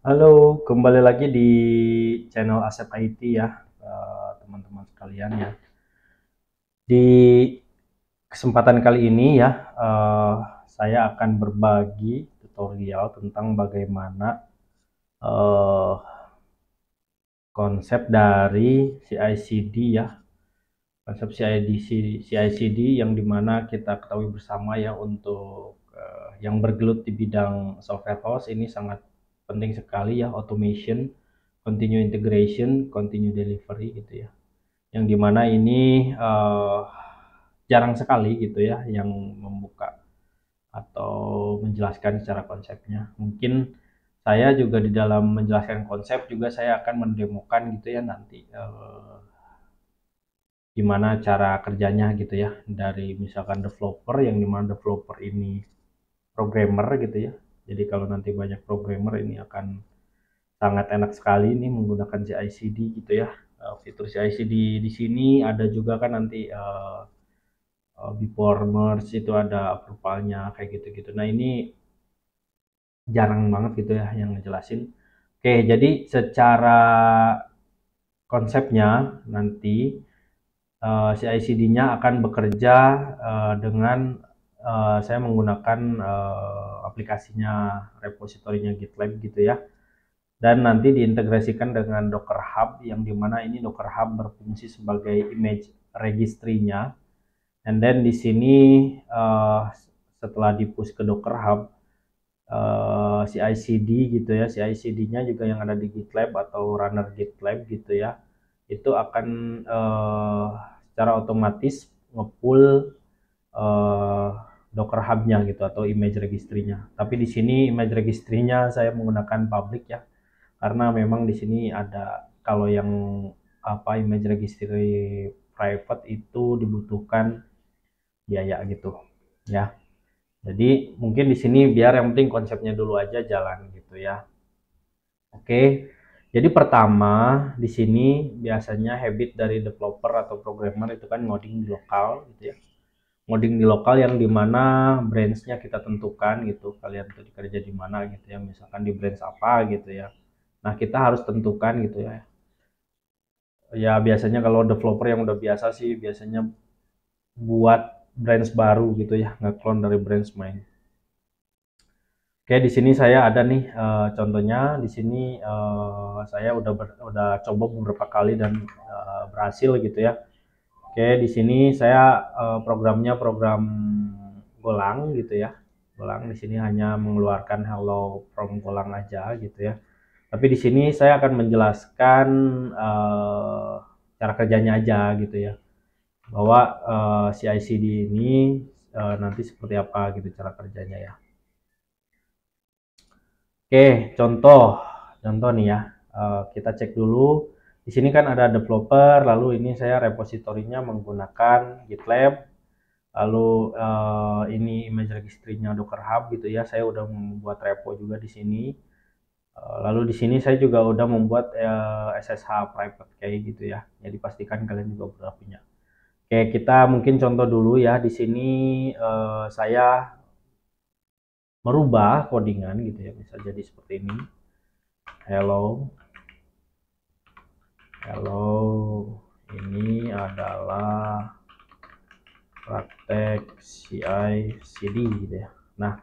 Halo, kembali lagi di channel Asep IT ya, teman-teman sekalian ya. Di kesempatan kali ini ya, saya akan berbagi tutorial tentang bagaimana eh, konsep dari CI/CD ya, konsep CI/CD yang dimana kita ketahui bersama ya untuk yang bergelut di bidang software house ini sangat penting sekali ya, automation, continue integration, continue delivery gitu ya. Yang dimana ini jarang sekali gitu ya yang membuka atau menjelaskan secara konsepnya. Mungkin saya juga di dalam menjelaskan konsep juga saya akan mendemokan gitu ya nanti gimana cara kerjanya gitu ya, dari misalkan developer yang dimana developer ini programmer gitu ya. Jadi kalau nanti banyak programmer ini akan sangat enak sekali ini menggunakan CI/CD gitu ya. Fitur CI/CD di sini ada juga kan nanti before merge itu ada approvalnya kayak gitu-gitu. Nah ini jarang banget gitu ya yang ngejelasin. Oke, jadi secara konsepnya nanti CI/CD-nya akan bekerja dengan saya menggunakan aplikasinya repositorinya GitLab gitu ya. Dan nanti diintegrasikan dengan Docker Hub yang dimana ini Docker Hub berfungsi sebagai image registry-nya. And then di sini setelah di-push ke Docker Hub, CI/CD gitu ya, CI/CD-nya juga yang ada di GitLab atau runner GitLab gitu ya, itu akan secara otomatis ngepull uh, Docker Hub-nya gitu atau image registry-nya. Tapi di sini image registry-nya saya menggunakan public ya, karena memang di sini ada kalau yang image registry private itu dibutuhkan biaya gitu ya. Jadi mungkin di sini biar yang penting konsepnya dulu aja jalan gitu ya. Oke. Jadi pertama di sini biasanya habit dari developer atau programmer itu kan ngoding di lokal gitu ya. Ngoding di lokal yang dimana branch-nya kita tentukan gitu. Kalian tuh kerja di mana gitu ya. Misalkan di branch apa gitu ya. Nah kita harus tentukan gitu ya. Ya biasanya kalau developer yang udah biasa sih biasanya buat branch baru gitu ya, nge-clone dari branch main. Oke, di sini saya ada nih contohnya. Di sini saya udah coba beberapa kali dan berhasil gitu ya. Oke, di sini saya programnya program Golang gitu ya. Golang di sini hanya mengeluarkan hello from Golang aja gitu ya. Tapi di sini saya akan menjelaskan cara kerjanya aja gitu ya. Bahwa CI/CD ini nanti seperti apa gitu cara kerjanya ya. Oke, contoh nih ya. Kita cek dulu. Di sini kan ada developer, lalu ini saya repositorinya menggunakan GitLab, lalu ini image registry-nya Docker Hub gitu ya. Saya udah membuat repo juga di sini. Lalu di sini saya juga udah membuat SSH private kayak gitu ya. Jadi pastikan kalian juga udah punya. Oke, kita mungkin contoh dulu ya. Di sini saya merubah codingan gitu ya. Bisa jadi seperti ini. Hello. Hello, ini adalah praktek CI/CD gitu ya. Nah,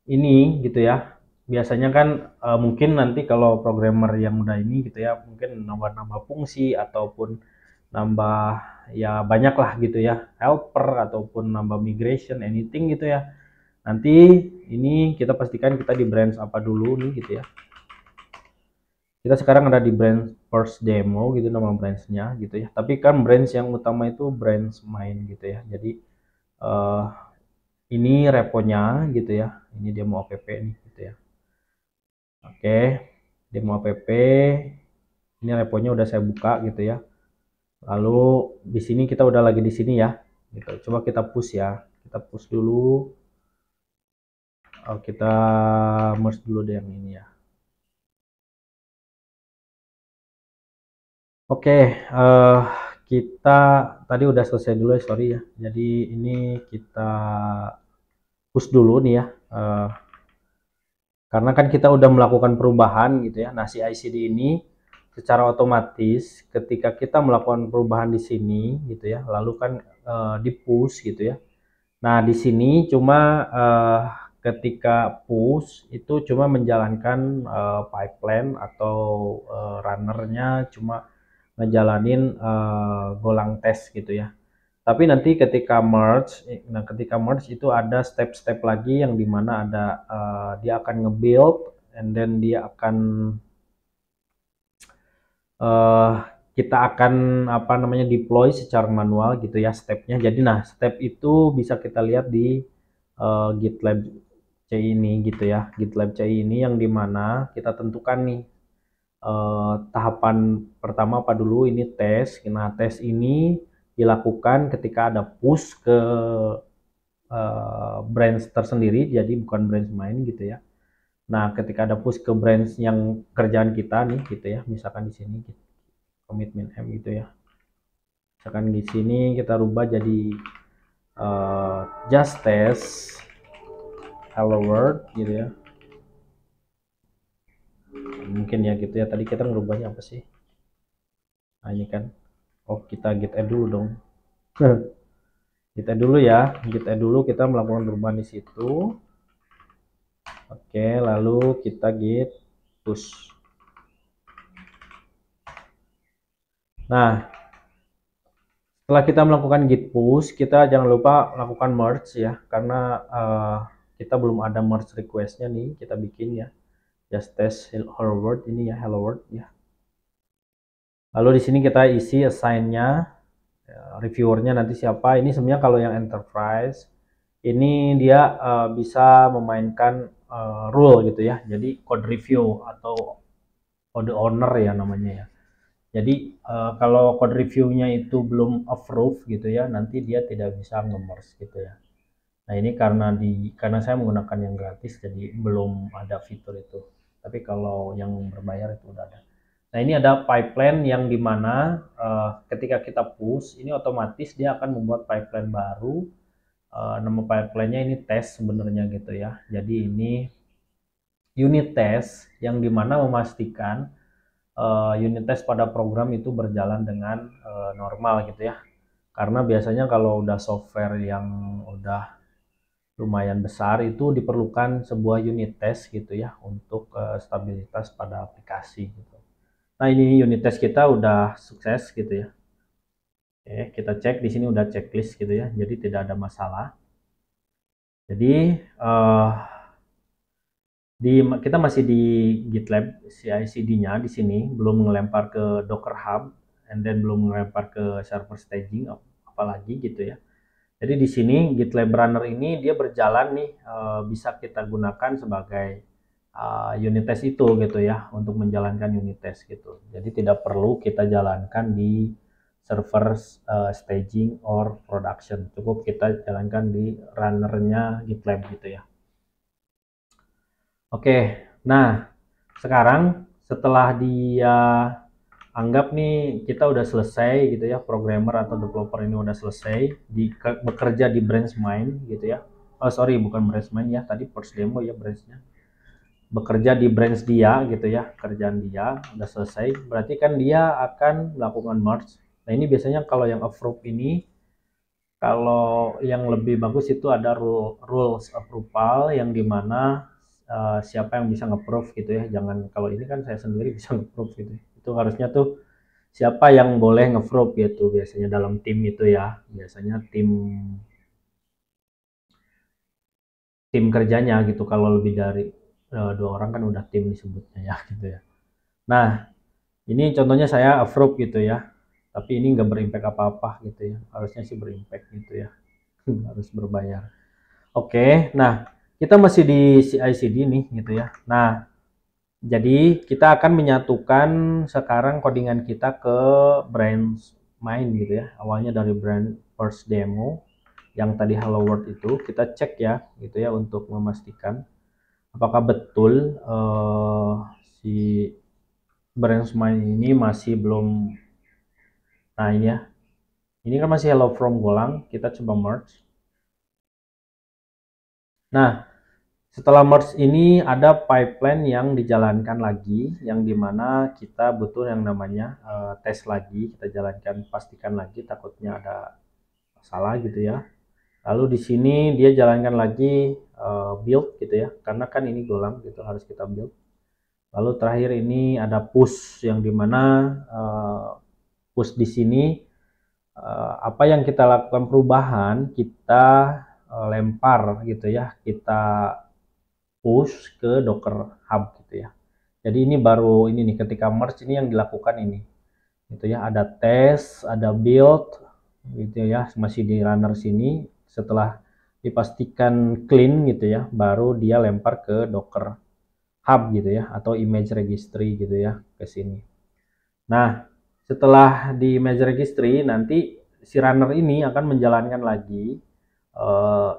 ini gitu ya. Biasanya kan mungkin nanti kalau programmer yang udah ini gitu ya, mungkin nambah-nambah fungsi ataupun nambah ya banyak lah gitu ya, helper ataupun nambah migration anything gitu ya. Nanti ini kita pastikan kita di branch apa dulu nih gitu ya. Kita sekarang ada di branch first demo gitu nama branchnya gitu ya, tapi kan branch yang utama itu branch main gitu ya. Jadi uh, ini reponya gitu ya, ini demo app nih gitu ya. Oke, demo app ini reponya udah saya buka gitu ya. Lalu di sini kita udah lagi di sini ya gitu. Coba kita push ya, kita push dulu. Kita merge dulu deh yang ini ya. Oke, kita tadi udah selesai dulu ya, sorry ya. Jadi ini kita push dulu nih ya. Karena kan kita udah melakukan perubahan gitu ya. Nah, si ICD ini secara otomatis ketika kita melakukan perubahan di sini gitu ya, lalu kan di push gitu ya. Nah, di sini cuma ketika push itu cuma menjalankan pipeline atau runnernya cuma ngejalanin golang tes gitu ya. Tapi nanti ketika merge itu ada step-step lagi yang dimana ada dia akan nge-build and then dia akan uh, kita akan apa namanya deploy secara manual gitu ya stepnya. Jadi nah step itu bisa kita lihat di GitLab CI ini gitu ya. GitLab CI ini yang dimana kita tentukan nih tahapan pertama apa dulu ini tes. Nah tes ini dilakukan ketika ada push ke branch tersendiri, jadi bukan branch main gitu ya. Nah, ketika ada push ke branch yang kerjaan kita nih gitu ya, misalkan di sini commitment M gitu ya. Misalkan di sini kita rubah jadi just test hello world gitu ya. Mungkin ya gitu ya. Tadi kita ngerubahnya apa sih? Nah, ini kan. Oh, kita git add dulu dong. Git add dulu ya. Git add dulu kita melakukan perubahan di situ. Oke, lalu kita git push. Nah, setelah kita melakukan git push, kita jangan lupa lakukan merge ya, karena kita belum ada merge requestnya nih, kita bikin ya, just test hello world ini ya, hello world ya. Lalu di sini kita isi assign-nya, reviewernya nanti siapa. Ini sebenarnya kalau yang enterprise, ini dia bisa memainkan rule gitu ya, jadi code review atau code owner ya namanya ya. Jadi kalau code reviewnya itu belum approve gitu ya, nanti dia tidak bisa nge-merge gitu ya. Nah ini karena saya menggunakan yang gratis, jadi belum ada fitur itu. Tapi kalau yang berbayar itu udah ada. Nah ini ada pipeline yang dimana ketika kita push, ini otomatis dia akan membuat pipeline baru. Nama pipeline-nya ini test sebenarnya gitu ya. Jadi ini unit test yang dimana memastikan unit test pada program itu berjalan dengan normal gitu ya. Karena biasanya kalau udah software yang udah lumayan besar itu diperlukan sebuah unit test gitu ya untuk stabilitas pada aplikasi gitu. Nah, ini unit test kita udah sukses gitu ya. Oke, kita cek di sini udah checklist gitu ya. Jadi tidak ada masalah. Jadi kita masih di GitLab CI/CD-nya di sini, belum melempar ke Docker Hub, and then belum melempar ke server staging, apalagi gitu ya. Jadi di sini GitLab Runner ini dia berjalan nih, bisa kita gunakan sebagai unit test itu gitu ya, untuk menjalankan unit test gitu. Jadi tidak perlu kita jalankan di server staging or production, cukup kita jalankan di runnernya GitLab gitu ya. Oke, nah sekarang setelah dia anggap nih kita udah selesai gitu ya, programmer atau developer ini udah selesai bekerja di branch main gitu ya. Oh sorry, bukan branch main ya, tadi first demo ya branchnya. Bekerja di branch dia gitu ya, kerjaan dia udah selesai, berarti kan dia akan melakukan merge. Nah ini biasanya kalau yang approve ini, kalau yang lebih bagus itu ada rules approval yang dimana siapa yang bisa nge-approve gitu ya. Jangan kalau ini kan saya sendiri bisa nge-approve gitu. Itu harusnya tuh siapa yang boleh nge-approve gitu biasanya dalam tim itu ya. Biasanya tim kerjanya gitu. Kalau lebih dari 2 orang kan udah tim disebutnya ya gitu ya. Nah, ini contohnya saya approve gitu ya. Tapi ini nggak berimpact apa-apa gitu ya. Harusnya sih berimpact gitu ya. Harus berbayar. Oke, nah kita masih di CI/CD nih gitu ya. Nah, jadi kita akan menyatukan sekarang codingan kita ke branch main gitu ya. Awalnya dari branch first demo yang tadi hello world itu kita cek ya gitu ya untuk memastikan apakah betul si branch main ini masih belum. Nah ini ya, ini kan masih hello from Golang. Kita coba merge. Nah Setelah merge ini ada pipeline yang dijalankan lagi, yang dimana kita butuh yang namanya tes lagi, kita jalankan, pastikan lagi, takutnya ada masalah gitu ya. Lalu di sini dia jalankan lagi build gitu ya, karena kan ini Golang gitu harus kita build. Lalu terakhir ini ada push, yang dimana push di sini apa yang kita lakukan perubahan kita lempar gitu ya, kita push ke Docker Hub gitu ya. Jadi ini baru ini nih, ketika merge ini yang dilakukan ini gitu ya, ada tes, ada build gitu ya, masih di runner sini. Setelah dipastikan clean gitu ya, baru dia lempar ke Docker Hub gitu ya, atau image registry gitu ya, ke sini. Nah, setelah di image registry nanti si runner ini akan menjalankan lagi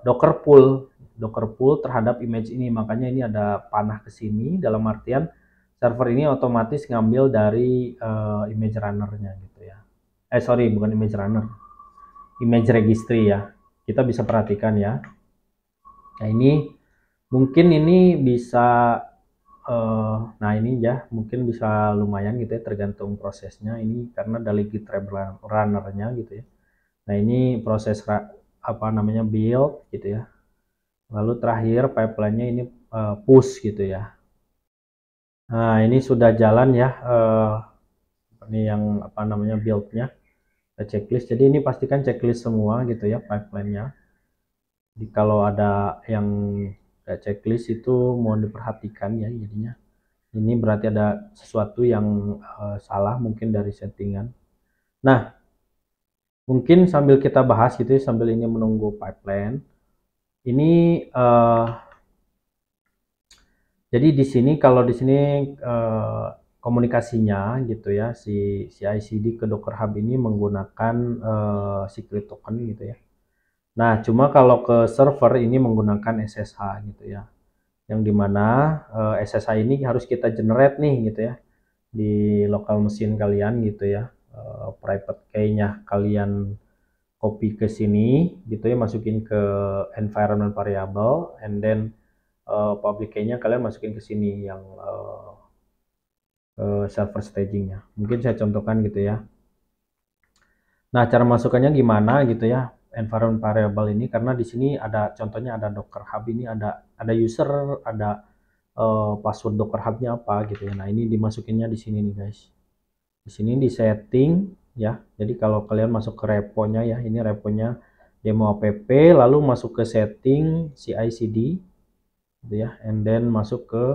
Docker pull terhadap image ini. Makanya ini ada panah ke sini, dalam artian server ini otomatis ngambil dari image runner-nya gitu ya. Sorry, bukan image runner, image registry ya. Kita bisa perhatikan ya. Nah ini mungkin ini bisa nah ini ya mungkin bisa lumayan gitu ya, tergantung prosesnya ini karena dari GitLab runner-nya gitu ya. Nah ini proses apa namanya build gitu ya. Lalu terakhir pipeline-nya ini push gitu ya. Nah ini sudah jalan ya, ini yang apa namanya build-nya, checklist. Jadi ini pastikan checklist semua gitu ya pipeline-nya. Jadi kalau ada yang checklist itu mohon diperhatikan ya jadinya. Ini berarti ada sesuatu yang salah mungkin dari settingan. Nah, mungkin sambil kita bahas gitu ya, sambil ini menunggu pipeline. Ini jadi di sini kalau di sini komunikasinya gitu ya, si CI/CD ke Docker Hub ini menggunakan secret token gitu ya. Nah, cuma kalau ke server ini menggunakan SSH gitu ya. Yang dimana SSH ini harus kita generate nih gitu ya di lokal mesin kalian gitu ya. Private key-nya kalian copy ke sini gitu ya, masukin ke environment variable, and then public key-nya kalian masukin ke sini yang server stagingnya. Mungkin saya contohkan gitu ya. Nah, cara masukkannya gimana gitu ya? Environment variable ini karena di sini ada contohnya, ada Docker Hub ini, ada user, ada password Docker Hub-nya apa gitu ya. Nah, ini dimasukinnya di sini nih, guys. Di sini di setting ya. Jadi kalau kalian masuk ke repo-nya ya, ini repo-nya demo app, lalu masuk ke setting CI/CD gitu ya, and then masuk ke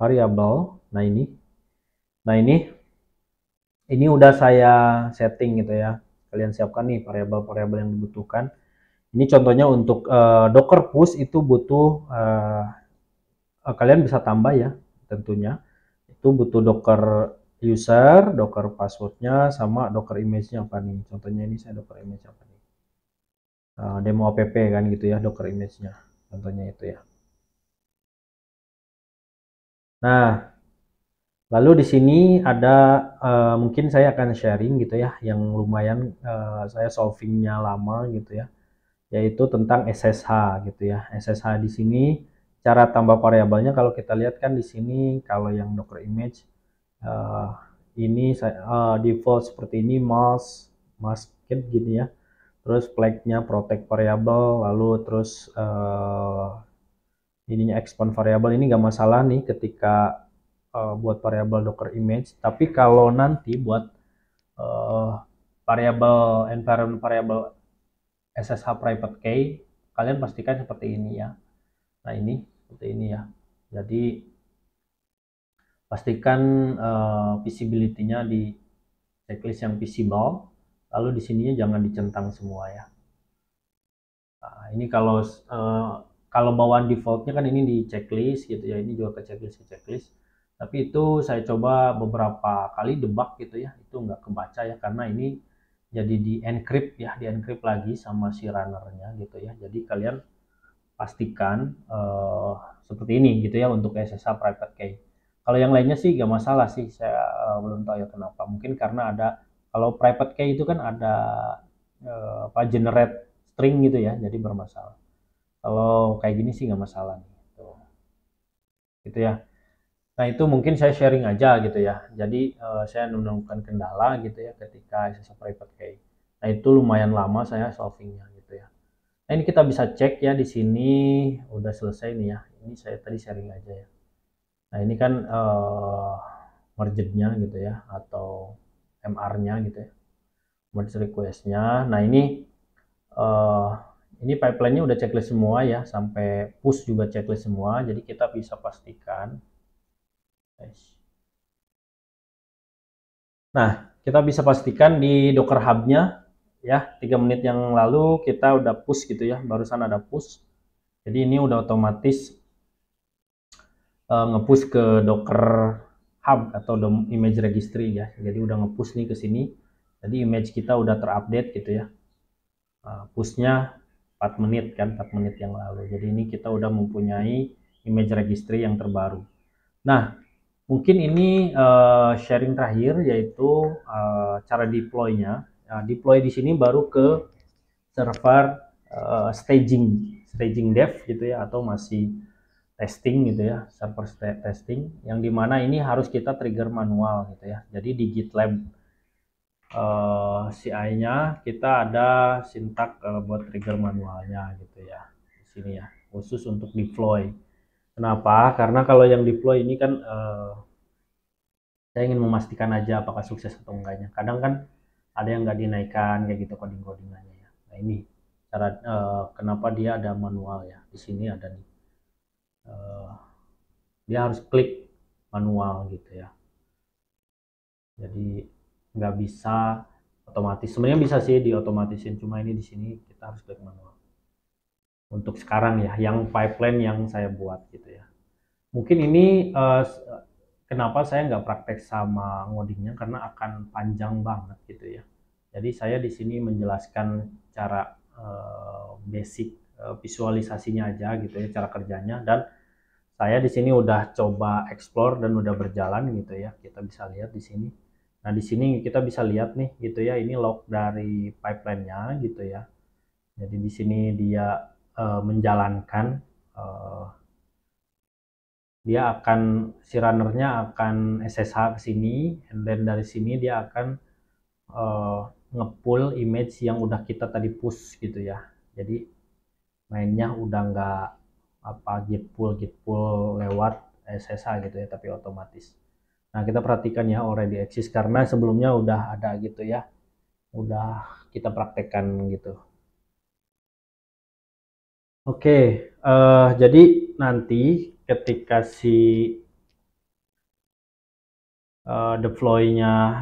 variable. Nah, ini udah saya setting gitu ya. Kalian siapkan nih variabel-variabel yang dibutuhkan. Ini contohnya untuk Docker push itu butuh kalian bisa tambah ya tentunya. Itu butuh Docker user, Docker passwordnya, sama Docker image-nya apa nih. Contohnya ini saya Docker image apa nih. Demo app kan gitu ya, Docker image-nya. Contohnya itu ya. Nah, lalu di sini ada mungkin saya akan sharing gitu ya, yang lumayan saya solvingnya lama gitu ya, yaitu tentang SSH gitu ya. SSH di sini cara tambah variabelnya kalau kita lihat kan di sini kalau yang Docker image ini saya default seperti ini, masked gini ya. Terus flag-nya protect variable, lalu terus ininya expand variable, ini nggak masalah nih ketika buat variabel Docker image. Tapi kalau nanti buat variabel environment variable SSH private key, kalian pastikan seperti ini ya. Nah ini seperti ini ya. Jadi pastikan visibility-nya di checklist yang visible. Lalu di sininya jangan dicentang semua ya. Nah, ini kalau bawaan defaultnya kan ini di checklist gitu ya. Ini juga ke checklist. Tapi itu saya coba beberapa kali debug gitu ya. Itu nggak kebaca ya karena ini jadi di encrypt ya, di encrypt lagi sama si runnernya gitu ya. Jadi kalian pastikan seperti ini gitu ya untuk SSH private key. Kalau yang lainnya sih gak masalah sih, saya belum tahu ya kenapa. Mungkin karena ada, kalau private key itu kan ada apa generate string gitu ya, jadi bermasalah. Kalau kayak gini sih nggak masalah nih. Tuh. Gitu ya. Nah, itu mungkin saya sharing aja gitu ya. Jadi saya menemukan kendala gitu ya ketika SSH private key. Nah, itu lumayan lama saya solvingnya gitu ya. Nah, ini kita bisa cek ya di sini udah selesai nih ya. Ini saya tadi sharing aja ya. Nah, ini kan merge-nya gitu ya atau MR-nya gitu ya. Merge request-nya. Nah, uh, ini pipeline-nya udah checklist semua ya, sampai push juga checklist semua. Jadi kita bisa pastikan. Nah, kita bisa pastikan di Docker Hub-nya ya, 3 menit yang lalu kita udah push gitu ya, barusan ada push. Jadi ini udah otomatis nge-push ke Docker Hub atau image registry ya. Jadi udah nge-push nih ke sini. Jadi image kita udah terupdate gitu ya. Push-nya 4 menit kan, 4 menit yang lalu. Jadi ini kita udah mempunyai image registry yang terbaru. Nah, mungkin ini sharing terakhir yaitu cara deploy-nya. Deploy di sini baru ke server staging dev gitu ya, atau masih testing gitu ya, server testing yang dimana ini harus kita trigger manual gitu ya. Jadi di GitLab CI-nya kita ada sintak buat trigger manualnya gitu ya di sini ya, khusus untuk deploy. Kenapa? Karena kalau yang deploy ini kan saya ingin memastikan aja apakah sukses atau enggaknya. Kadang kan ada yang nggak dinaikkan kayak gitu codingannya ya. Nah, ini cara kenapa dia ada manual ya. Di sini ada nih. Dia harus klik manual gitu ya. Jadi nggak bisa otomatis. Sebenarnya bisa sih diotomatisin, cuma ini di sini kita harus klik manual. Untuk sekarang ya, yang pipeline yang saya buat gitu ya. Mungkin ini kenapa saya nggak praktek sama ngodingnya, karena akan panjang banget gitu ya. Jadi saya di sini menjelaskan cara basic visualisasinya aja gitu ya, cara kerjanya, dan saya di sini udah coba explore dan udah berjalan gitu ya. Kita bisa lihat di sini. Nah, di sini kita bisa lihat nih gitu ya, ini log dari pipeline-nya gitu ya. Jadi di sini dia menjalankan dia akan si runnernya akan SSH ke sini, and then dari sini dia akan ngepull image yang udah kita tadi push gitu ya. Jadi mainnya udah nggak apa git pull lewat SSH gitu ya, tapi otomatis. Nah, kita perhatikan ya already exist karena sebelumnya udah ada gitu ya, udah kita praktekkan gitu. Oke, jadi nanti ketika si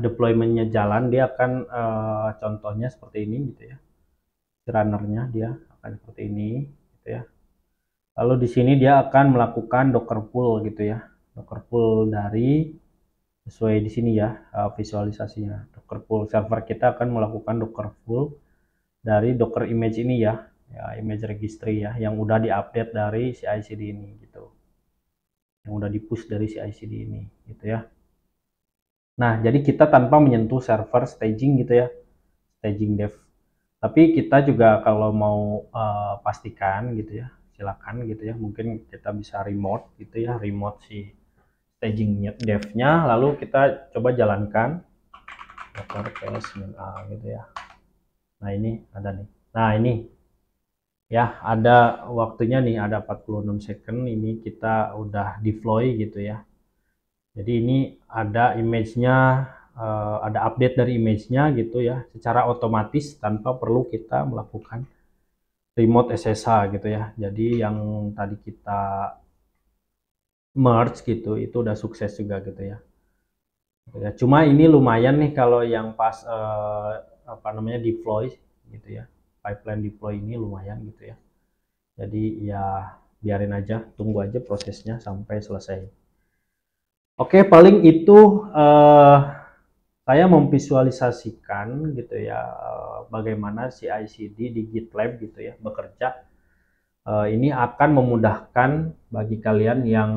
deploymentnya jalan, dia akan contohnya seperti ini gitu ya. Runnernya dia akan seperti ini gitu ya. Lalu di sini dia akan melakukan docker pull gitu ya. Docker pull dari sesuai di sini ya visualisasinya. Docker pull server kita akan melakukan docker pull dari docker image ini ya. Ya, image registry ya, yang udah diupdate dari CI/CD ini gitu. Yang udah di-push dari CI/CD ini gitu ya. Nah, jadi kita tanpa menyentuh server staging gitu ya, staging dev. Tapi kita juga kalau mau pastikan gitu ya, silakan gitu ya. Mungkin kita bisa remote gitu ya, remote si staging devnya, lalu kita coba jalankan docker ps-a gitu ya. Nah, ini ada nih. Nah, ini ya ada waktunya nih, ada 46 second. Ini kita udah deploy gitu ya. Jadi ini ada image-nya, ada update dari image-nya gitu ya, secara otomatis tanpa perlu kita melakukan remote SSH gitu ya. Jadi yang tadi kita merge gitu, itu udah sukses juga gitu ya. Cuma ini lumayan nih kalau yang pas apa namanya deploy gitu ya, pipeline deploy ini lumayan gitu ya. Jadi ya biarin aja, tunggu aja prosesnya sampai selesai. Oke, paling itu saya memvisualisasikan gitu ya bagaimana CI/CD di GitLab gitu ya bekerja. Ini akan memudahkan bagi kalian yang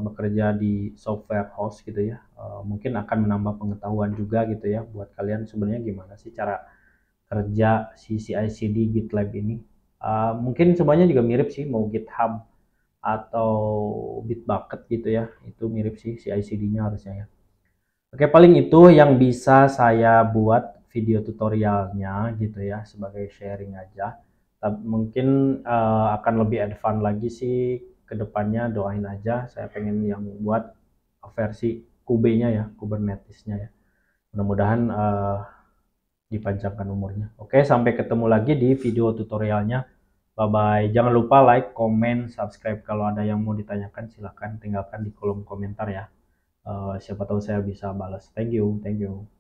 bekerja di software house gitu ya. Mungkin akan menambah pengetahuan juga gitu ya buat kalian sebenarnya gimana sih cara kerja si CI/CD GitLab ini. Mungkin semuanya juga mirip sih, mau GitHub atau Bitbucket gitu ya, itu mirip sih CI/CD-nya harusnya ya. Oke, paling itu yang bisa saya buat video tutorialnya gitu ya, sebagai sharing aja. Tapi mungkin akan lebih advance lagi sih ke depannya, doain aja. Saya pengen yang buat versi Kube-nya ya, Kubernetes-nya ya. Mudah-mudahan dipanjangkan umurnya. Oke, sampai ketemu lagi di video tutorialnya. Bye bye. Jangan lupa like, comment, subscribe. Kalau ada yang mau ditanyakan silahkan tinggalkan di kolom komentar ya. Siapa tahu saya bisa balas. Thank you, thank you.